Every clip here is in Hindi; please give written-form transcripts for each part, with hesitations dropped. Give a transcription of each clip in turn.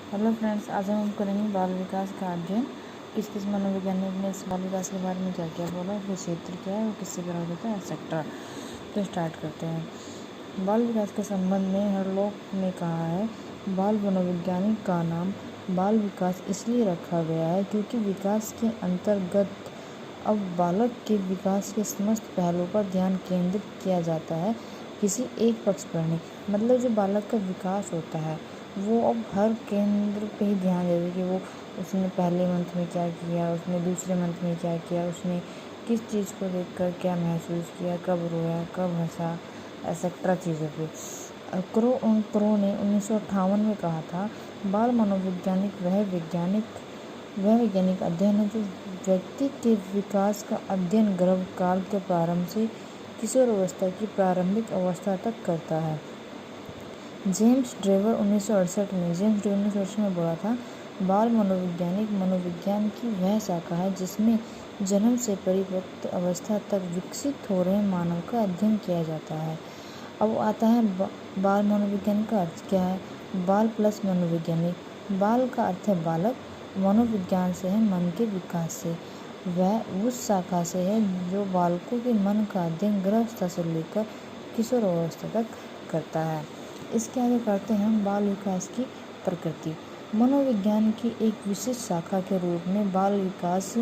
हेलो फ्रेंड्स, आज हम करेंगे बाल विकास का अध्ययन। किस किस मनोवैज्ञानिक ने इस बाल विकास के बारे में क्या क्या बोला, उसका क्षेत्र क्या है, वो किससे प्रभावित होता है, एक्सेट्रा। तो स्टार्ट करते हैं। बाल विकास के संबंध में हरलॉक ने कहा है, बाल मनोवैज्ञानिक का नाम बाल विकास इसलिए रखा गया है क्योंकि विकास के अंतर्गत अब बालक के विकास के समस्त पहलुओं पर ध्यान केंद्रित किया जाता है, किसी एक पक्ष पर नहीं। मतलब जो बालक का विकास होता है वो अब हर केंद्र पे ही ध्यान देते कि वो उसने पहले मंथ में क्या किया, उसने दूसरे मंथ में क्या किया, उसने किस चीज़ को देखकर क्या महसूस किया, कब रोया, कब हंसा, एक्सेट्रा चीज़ों पे। क्रो ने 1958 में कहा था, बाल मनोवैज्ञानिक वह वैज्ञानिक अध्ययन है जो व्यक्ति के विकास का अध्ययन गर्भकाल के प्रारंभ से किशोर अवस्था की प्रारंभिक अवस्था तक करता है। जेम्स ड्रेवर 1968 में बोला था, बाल मनोवैज्ञानिक मनोविज्ञान की वह शाखा है जिसमें जन्म से परिपक्व अवस्था तक विकसित हो रहे मानव का अध्ययन किया जाता है। अब आता है बाल मनोविज्ञान का अर्थ क्या है। बाल प्लस मनोवैज्ञानिक। बाल का अर्थ है बालक, मनोविज्ञान से है मन के विकास से। वह उस शाखा से है जो बालकों के मन का अध्ययन गर्भावस्था से लेकर किशोर अवस्था तक करता है। इसके आगे करते हैं हम बाल विकास की प्रकृति। मनोविज्ञान की एक विशिष्ट शाखा के रूप में बाल विकास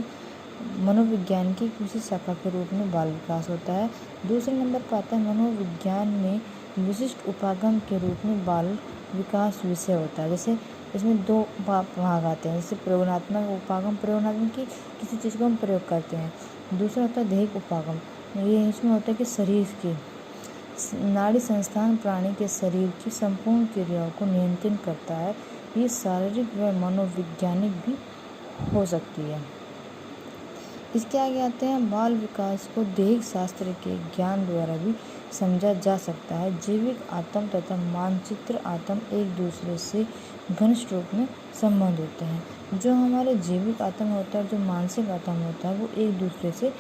मनोविज्ञान की एक विशिष्ट शाखा के रूप में बाल विकास होता है। दूसरे नंबर पर आता है मनोविज्ञान में विशिष्ट उपागम के रूप में बाल विकास विषय होता है। जैसे इसमें दो भाग आते हैं, जैसे प्रयोगात्मक उपागम, प्रयोगात्मक की किसी चीज़ को हम प्रयोग करते हैं। दूसरा होता है दैहिक उपागम, ये इसमें होता है कि शरीर की नाड़ी संस्थान प्राणी के शरीर की संपूर्ण क्रियाओं को नियंत्रित करता है। ये शारीरिक व मनोवैज्ञानिक भी हो सकती है। इसके आगे आते हैं बाल विकास को दैहिक शास्त्र के ज्ञान द्वारा भी समझा जा सकता है। जैविक आत्म तथा मानचित्र आत्म एक दूसरे से घनिष्ठ रूप में संबंध होते हैं। जो हमारे जैविक आत्म होता है, जो मानसिक आत्म होता है, वो एक दूसरे से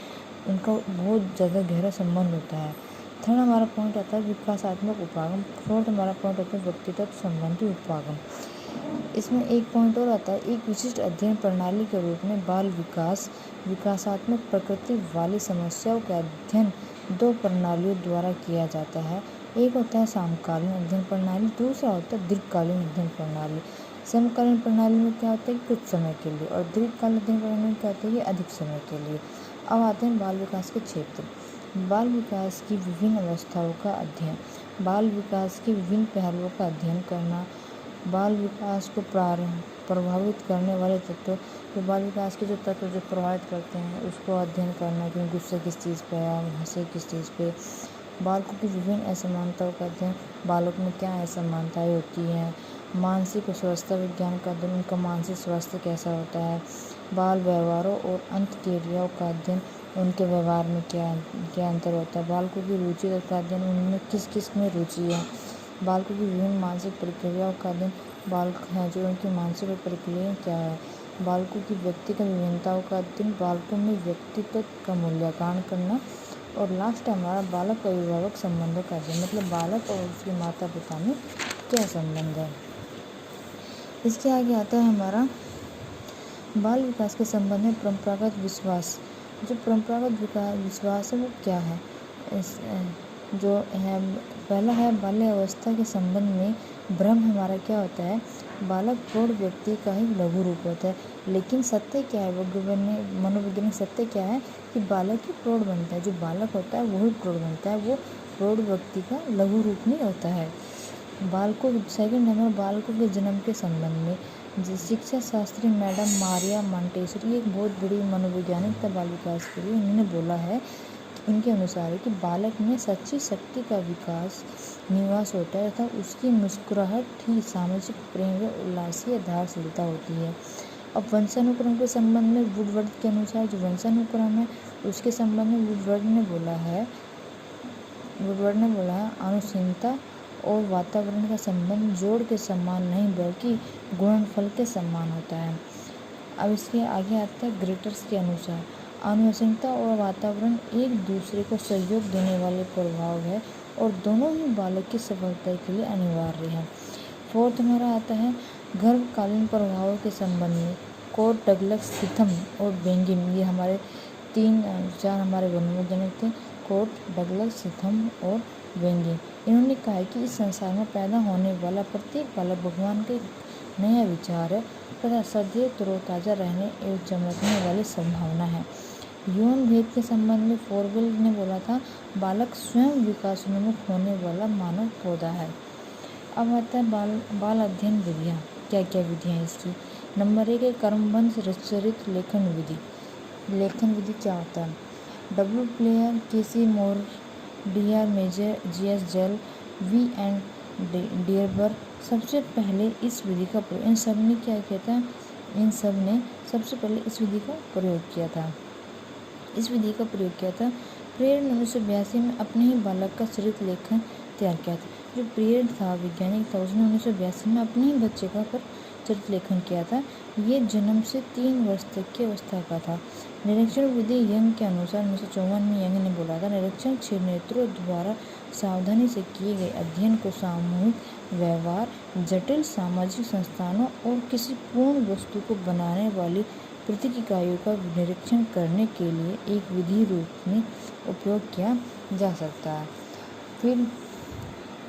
उनका बहुत ज़्यादा गहरा संबंध होता है। थर्ड हमारा पॉइंट आता है विकासात्मक उपागम। फोर्थ हमारा पॉइंट आता है व्यक्तिगत संबंधी उपागम। इसमें एक पॉइंट और आता है, एक विशिष्ट अध्ययन प्रणाली के रूप में बाल विकास विकासात्मक प्रकृति वाली समस्याओं का अध्ययन दो प्रणालियों द्वारा किया जाता है। एक होता है समकालीन अध्ययन प्रणाली, दूसरा होता है दीर्घकालीन अध्ययन प्रणाली। समकालीन प्रणाली में क्या होता है कि कुछ समय के लिए, और दीर्घकालीन अध्ययन प्रणाली में क्या होता है कि अधिक समय के लिए। अब आते हैं बाल विकास के क्षेत्र। बाल विकास की विभिन्न अवस्थाओं का अध्ययन, बाल विकास के विभिन्न पहलुओं का अध्ययन करना, बाल विकास को प्रभावित करने वाले तत्व, तो बाल विकास के जो तत्व जो प्रभावित करते हैं उसको अध्ययन करना, कि गुस्से किस चीज़ पे है, हंसे किस चीज़ पे। बालकों की विभिन्न असमानताओं का अध्ययन, बालक में क्या असमानताएं होती हैं। मानसिक स्वास्थ्य विज्ञान का अध्ययन, उनका मानसिक स्वास्थ्य कैसा होता है। बाल व्यवहारों और अंतःक्रियाओं का अध्ययन, उनके व्यवहार में क्या अंतर होता है। बालकों की रुचि का अध्ययन, उनमें किस किस में रुचि है। बालकों की विभिन्न मानसिक प्रक्रियाओं का अध्ययन, बालक हैं जो उनकी मानसिक प्रक्रियाएं क्या है। बालकों की व्यक्तिगत विभिन्नताओं का अध्ययन, बालकों में व्यक्तित्व का मूल्यांकन करना। और लास्ट हमारा बालक अभिभावक संबंधों का अध्ययन, मतलब बालक और उसके माता पिता में क्या संबंध है। इसके आगे आता है हमारा बाल विकास के संबंध में परंपरागत विश्वास। जो परंपरागत विश्वास है वो क्या है। जो है पहला है बाल्य अवस्था के संबंध में भ्रम हमारा क्या होता है, बालक प्रौढ़ व्यक्ति का ही लघु रूप होता है। लेकिन सत्य क्या है, मनोवैज्ञानिक सत्य क्या है कि बालक ही प्रौढ़ बनता है। जो बालक होता है वही प्रौढ़ बनता है, वो प्रौढ़ व्यक्ति का लघु रूप नहीं होता है। बालकों सेकंड नंबर बालकों के जन्म के संबंध में शिक्षा शास्त्री मैडम मारिया मॉन्टेसरी एक बहुत बड़ी मनोवैज्ञानिक था बाल विकास के लिए। उन्होंने बोला है कि इनके अनुसार है कि बालक में सच्ची शक्ति का विकास निवास होता है तथा उसकी मुस्कुराहट ही सामाजिक प्रेम व उल्लासीय आधारशिलता होती है। अब वंशानुक्रम के संबंध में वुडवर्ड के अनुसार जो वंशानुक्रम है उसके संबंध में वुडवर्ड ने बोला है अनुशीलता और वातावरण का संबंध जोड़ के समान नहीं बल्कि गुणनफल के समान होता है। अब इसके आगे आता है ग्रेटर्स के अनुसार अनुवंशिकता और वातावरण एक दूसरे को सहयोग देने वाले प्रभाव है और दोनों ही बालक की सफलता के लिए अनिवार्य है। फोर्थ हमारा आता है गर्भकालीन प्रभावों के संबंध में कोट, डगलस, सीथम और बेंगिम, ये हमारे चार हमारे मनोवैज्ञानिक थे, कोट, डगलस, सीथम और बेंगिम। इन्होंने कहा है कि इस संसार में पैदा होने वाला प्रत्येक बालक भगवान का नया विचार है तथा सदैव तरोताजा रहने एवं चमकने वाली संभावना है। यौन भेद के संबंध में फोरवेल ने बोला था, बालक स्वयं विकासोन्मुख होने वाला मानव पौधा है। अब आता है बाल अध्ययन विधियाँ। क्या क्या विधियाँ इसकी? नंबर 1 है कर्मबंध चरित लेखन विधि। लेखन विधि क्या होता है? W player, K C Moore, DR major, GS जेल, V.N. डियरबर्ग। सबसे पहले इस विधि का प्रयोग इन सब ने क्या किया था? इन सब ने सबसे पहले इस विधि का प्रयोग किया था। इस विधि का प्रयोग किया था प्रेयर ने 1982 में अपने ही बालक का चरित्र लेखन तैयार किया था। जो प्रेयर था, वैज्ञानिक था, उसने 1982 में अपने ही बच्चे का पर चरित्र लेखन किया था। ये जन्म से 3 वर्ष तक की अवस्था का था। निरीक्षण विधि यंग के अनुसार 1954 में यंग ने बोला था, निरीक्षण 6 नेत्रों द्वारा सावधानी से किए गए अध्ययन को सामूहिक व्यवहार, जटिल सामाजिक संस्थानों और किसी पूर्ण वस्तु को बनाने वाली प्रतीक इकाइयों का निरीक्षण करने के लिए एक विधि रूप में उपयोग किया जा सकता है। फिर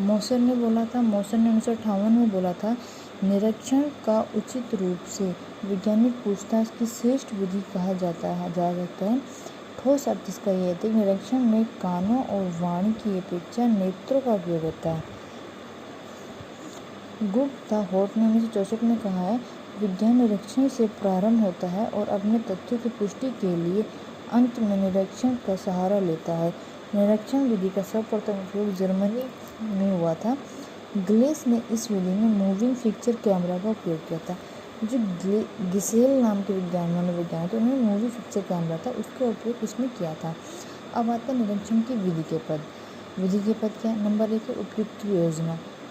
मोसर ने 1958 में बोला था, निरीक्षण का उचित रूप से वैज्ञानिक पूछताछ की श्रेष्ठ विधि कहा जा सकता है। ठोस अर्थ इसका यह है कि निरीक्षण में कानों और वाणी की अपेक्षा नेत्रों का उपयोग होता है। गुप्ता होट ने 1964 में कहा है, विज्ञान निरीक्षण से प्रारंभ होता है और अपने तथ्यों की पुष्टि के लिए अंत में निरीक्षण का सहारा लेता है। निरीक्षण विधि का सर्वप्रथम उपयोग जर्मनी में हुआ था। ग्लेस ने इस विधि में मूविंग पिक्चर कैमरा का उपयोग किया था। जो गिसेल नाम के मनोवैज्ञानिक थे, उन्होंने मूवी पिक्चर कैमरा था, उसका उपयोग इसमें किया था। अब आता है निरीक्षण की विधि के पद। विधि के पद क्या है? नंबर 1 है उपयुक्त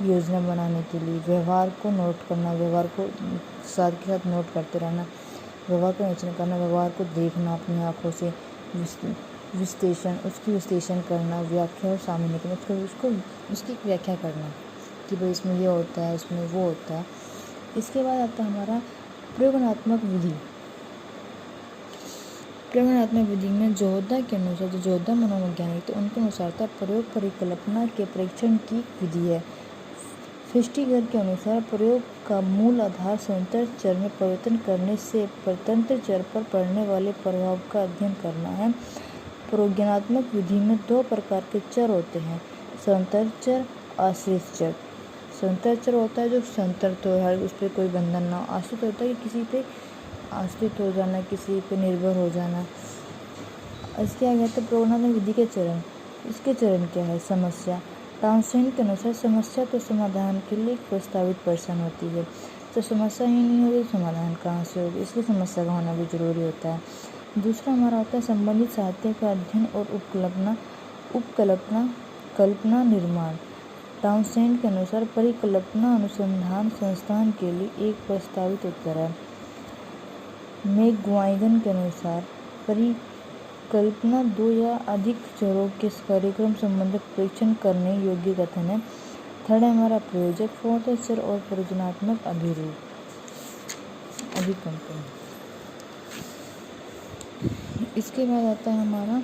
योजना बनाने के लिए व्यवहार को नोट करना, व्यवहार को साथ के साथ नोट करते रहना, व्यवहार का निरीक्षण करना, व्यवहार को देखना अपनी आँखों से, उसकी विश्लेषण करना, व्याख्या और सामान्य करना, उसको उसकी व्याख्या करना कि भाई इसमें ये होता है, इसमें वो होता है। इसके बाद आता है हमारा प्रयोगात्मक विधि। प्रयोगात्मक विधि में जोहदा के अनुसार, जो जोहदा मनोवैज्ञानिक थे, उनके अनुसार था प्रयोग परिकल्पना के परीक्षण की विधि है। फिस्टिगर के अनुसार प्रयोग का मूल आधार स्वतंत्र चर में परिवर्तन करने से परतंत्र चर पर पड़ने वाले प्रभाव का अध्ययन करना है। प्रयोगात्मक विधि में 2 प्रकार के चर होते हैं, स्वतंत्र चर, आश्रित चर। स्वतंत्र चर होता है जो स्वतंत्र हो, उस पर कोई बंधन ना हो। आश्रित होता है कि किसी पे आश्रित हो जाना, किसी पे निर्भर हो जाना। इसके आगे आता है प्रयोगात्मक विधि के चरण। इसके चरण क्या है? समस्या। टाउनसेंड के अनुसार समस्या तो समाधान के लिए एक प्रस्तावित पर्सन होती है, तो समस्या ही नहीं होगी तो समाधान कहाँ से होगी, इसलिए समस्या का होना भी जरूरी होता है। दूसरा हमारा होता है संबंधित साहित्य का अध्ययन और कल्पना निर्माण। टाउनसेंड के अनुसार परिकल्पना अनुसंधान संस्थान के लिए एक प्रस्तावित उत्तर है। मैकगुइगन के अनुसार परिकल्पना 2 या अधिक चरों के कार्यक्रम संबंधित परीक्षण करने योग्य कथन है। थर्ड है हमारा प्रयोजक, फोर्थ है चर और प्रयोजनात्मक अभिकल्पन। इसके बाद आता है हमारा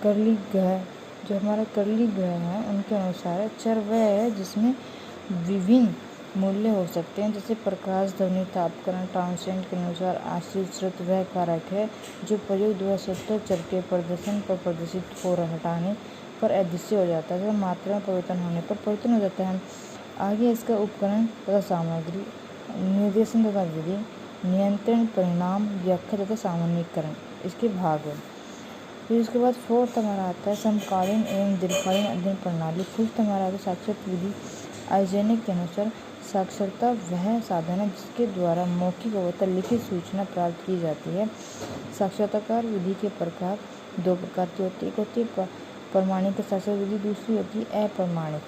करली ग्रह। जो हमारा करली ग्रह है उनके अनुसार चर वह है जिसमें विभिन्न मूल्य हो सकते हैं, जैसे प्रकाश, ध्वनि, तापकरण। टाउनसेंड के अनुसार आश्रित श्रुत वह कारक है जो प्रयोग द्वारा स्वतंत्र चर के प्रदर्शन पर प्रदर्शित हो हटाने पर अदृश्य हो जाता है, मात्रा में परिवर्तन होने पर परिवर्तन हो जाता है। आगे इसका उपकरण तथा सामग्री, निर्देशन तथा विधि, नियंत्रण, परिणाम, व्याख्या तथा सामान्यीकरण इसके भाग है। फिर उसके बाद फोर्थ हमारा आता है समकालीन एवं दीर्घकालीन अध्ययन प्रणाली। फिफ्थ हमारा आता है साक्षरत विधि। आइजेनिक के अनुसार साक्षरता वह साधन है जिसके द्वारा मौखिक अथवा लिखित सूचना प्राप्त की जाती है। साक्षरताकार विधि के प्रकार 2 प्रकार की होती है। एक होती है प्रमाणिक साक्षरता विधि, दूसरी होती है अप्रमाणिक।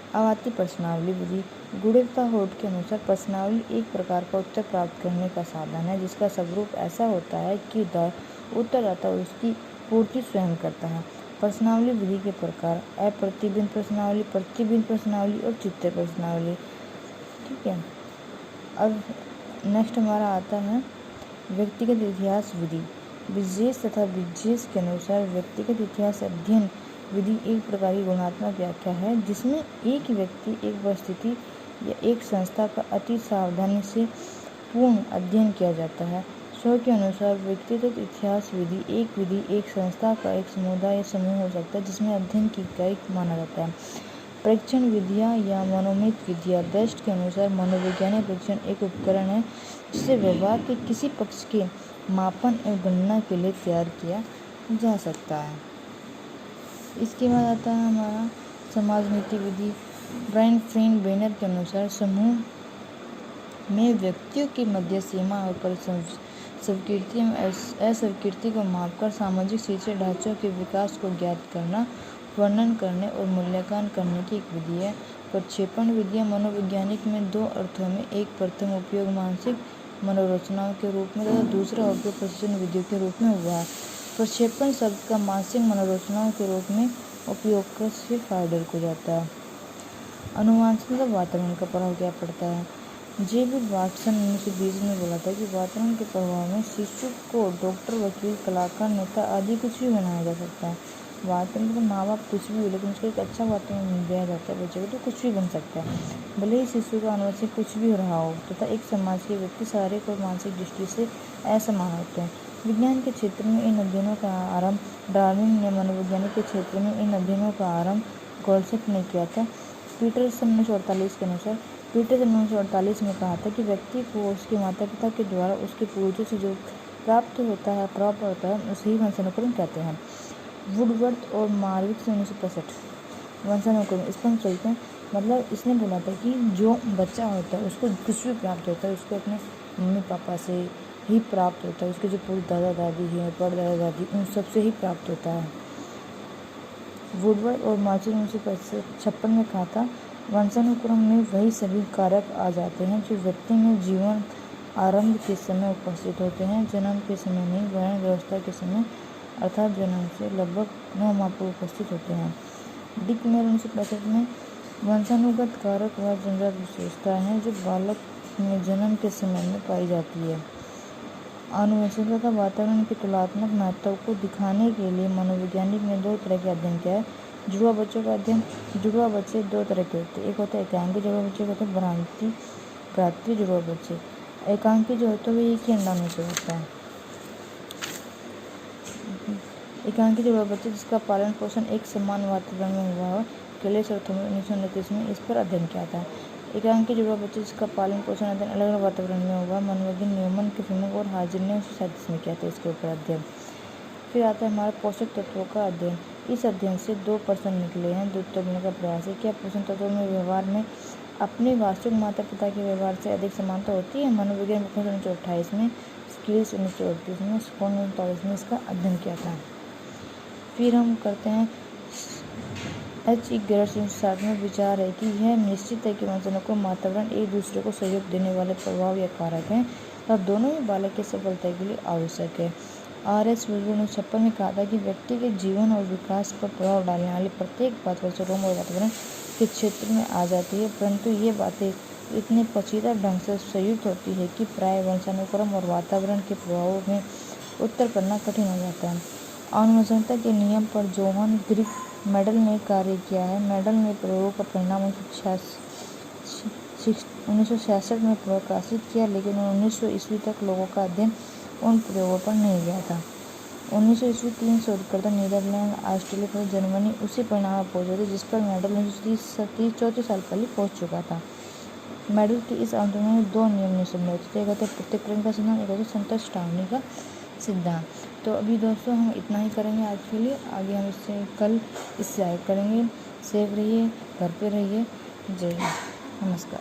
अब आती प्रश्नावली विधि। गुणवत्ता होट के अनुसार प्रश्नावली एक प्रकार का उत्तर प्राप्त करने का साधन है जिसका स्वरूप ऐसा होता है कि उत्तरदाता उसकी पूर्ति स्वयं करता है। प्रश्नावली विधि के प्रकार अप्रतिबिंब प्रश्नावली, प्रतिबिंब प्रश्नावली और चित्र प्रश्नावली। ठीक है। अब नेक्स्ट हमारा आता है व्यक्तिगत इतिहास विधि। विशेष तथा विशेष के अनुसार व्यक्तिगत इतिहास अध्ययन विधि एक प्रकार की गुणात्मक व्याख्या है जिसमें एक व्यक्ति, एक परिस्थिति या एक संस्था का अति सावधानी से पूर्ण अध्ययन किया जाता है। शो के अनुसार व्यक्तिगत इतिहास विधि एक संस्था का एक समुदाय या समूह हो सकता है जिसमें अध्ययन की इकाई माना जाता है। परीक्षण विधियाँ या मनोमित विधियाँ। बेस्ट के अनुसार मनोवैज्ञानिक परीक्षण एक उपकरण है जिसे व्यवहार के किसी पक्ष के मापन एवं गणना के लिए तैयार किया जा सकता है। इसके बाद आता है हमारा समाज नीति विधि। ब्रायन फ्रेन बेनर के अनुसार समूह में व्यक्तियों की मध्य सीमा और स्वीकृति एवं अस्वीकृति को मापकर सामाजिक शिक्षण ढांचों के विकास को ज्ञात करना, वर्णन करने और मूल्यांकन करने की एक विधि है। प्रक्षेपण विधियाँ मनोवैज्ञानिक में दो अर्थों में, एक प्रथम उपयोग मानसिक मनोरचनाओं के रूप में तथा दूसरा उपयोग प्रशिक्षण विधियों के रूप में हुआ है। प्रक्षेपण शब्द का मानसिक मनोरचनाओं के रूप में उपयोग से फाइडर को जाता है। अनुवांशिकता वातावरण का प्रभाव क्या पड़ता है। जेबी वाटसन 1920 में बोला था कि वातावरण के प्रभाव में शिशु को डॉक्टर, वकील, कलाकार, नेता आदि कुछ भी बनाया जा सकता है। वातावरण को माँ बाप कुछ भी हो, लेकिन उसको एक अच्छा वातावरण दिया जाता है बच्चे को तो कुछ भी बन सकता है, भले ही शिशु का अनुवंशिक कुछ भी हो रहा हो। तथा एक समाज के व्यक्ति शारीरिक और मानसिक दृष्टि से असमान होते हैं। विज्ञान के क्षेत्र में इन अध्ययनों का आरंभ डार्विन ने मनोवैज्ञानिक के क्षेत्र में इन अध्ययनों का आरंभ गोल्डस्मिथ ने किया था। पीटरसन 1948 के अनुसार पीटरसन 1948 में कहा था कि व्यक्ति को उसके माता पिता के द्वारा उसके पूर्वजों से जो प्राप्त होता है उसे ही वंशानुक्रम कहते हैं। वुडवर्थ और मार्विक से 1965 वंशानुक्रम इस पर चलते हैं। मतलब इसने बोला था कि जो बच्चा होता है उसको कुछ भी प्राप्त होता है उसको अपने मम्मी पापा से ही प्राप्त होता है, उसके जो पूर्व दादा दादी हैं, परदादा दादी, उन सबसे ही प्राप्त होता है। वुडवर्थ और मार्विक 1956 में कहा था वंशानुक्रम में वही सभी कारक आ जाते हैं जो व्यक्ति में जीवन आरंभ के समय उपस्थित होते हैं, जन्म के समय नहीं, वर्ण व्यवस्था के समय अर्थात जन्म से लगभग 9 माह पूर्व उपस्थित होते हैं। डिक मेयर 1965 में वंशानुगत कारक व जन्मजात विशेषता है जो बालक में जन्म के समय में पाई जाती है। आनुवंशिकता तथा वातावरण के तुलनात्मक महत्व को दिखाने के लिए मनोवैज्ञानिक ने दो तरह के अध्ययन किया है। जुड़वा बच्चों का अध्ययन। जुड़वा बच्चे दो तरह के होते हैं, एक होता है एकांकी जुड़वा बच्चे, एक होते हैं भ्रातृ जुड़वा बच्चे। एकांकी जो होता है वो एक ही अंडाणु से होता है। एकांकी जुड़वा बच्चे जिसका पालन पोषण एक समान वातावरण में हुआ हो, कैलेस और थॉमस 1929 में इस पर अध्ययन किया था। एकांकी जुड़वा बच्चे जिसका पालन पोषण अध्ययन अलग अलग वातावरण में हुआ, मनोवैज्ञानिक न्यूमन के फिल्म और हाजिर ने 1937 में किया था इसके ऊपर अध्ययन। फिर आता है हमारा पोषक तत्वों का अध्ययन। इस अध्ययन से 2 प्रश्न निकले हैं। दूध तोड़ने का प्रयास है, क्या पोषक तत्वों में व्यवहार में अपने वास्तविक माता पिता के व्यवहार से अधिक समानता होती है। मनोविज्ञान 1928 में, स्किल्स 1938 में, स्कोन 1943 में इसका अध्ययन किया था। फिर हम करते हैं H. E. गेरट्स 1960 में विचार है कि यह निश्चित है कि वंशानुक्रम वातावरण एक दूसरे को सहयोग देने वाले प्रभाव या कारक हैं और दोनों ही बालक की सफलता के लिए आवश्यक है। R.S. वुडवर्थ ने 1956 में कहा था कि व्यक्ति के जीवन और विकास पर प्रभाव डालने वाली प्रत्येक बात वंशानुक्रम और वातावरण के क्षेत्र में आ जाती है, परंतु ये बातें इतने पेचीदा ढंग से संयुक्त होती है कि प्राय वंशानुक्रम और वातावरण के प्रभावों में उत्तर करना कठिन हो जाता है। आनुवंशिकता के नियम पर जोहान ग्रीफ मेडल ने कार्य किया है। मेडल ने प्रयोगों का परिणाम 1966 में प्रकाशित किया, लेकिन 1900 ईस्वी तक लोगों का अध्ययन उन प्रयोगों पर नहीं गया था। 1900 ईस्वी 3 शोधकर्ता नीदरलैंड, ऑस्ट्रेलिया और जर्मनी उसी परिणाम पर पहुंचे थे जिस पर मेडल 34 साल पहले पहुंच चुका था। मेडल के इस आंदोलन में 2 नियम निसंदेह थे, एक होता है पृथक्करण का सिद्धांत, एक होता है संतोष-टार्नी का सिद्धांत। तो अभी दोस्तों हम इतना ही करेंगे आज के लिए, आगे हम कल इससे आगे करेंगे। सेफ रहिए, घर पे रहिए। जय हिंद, नमस्कार।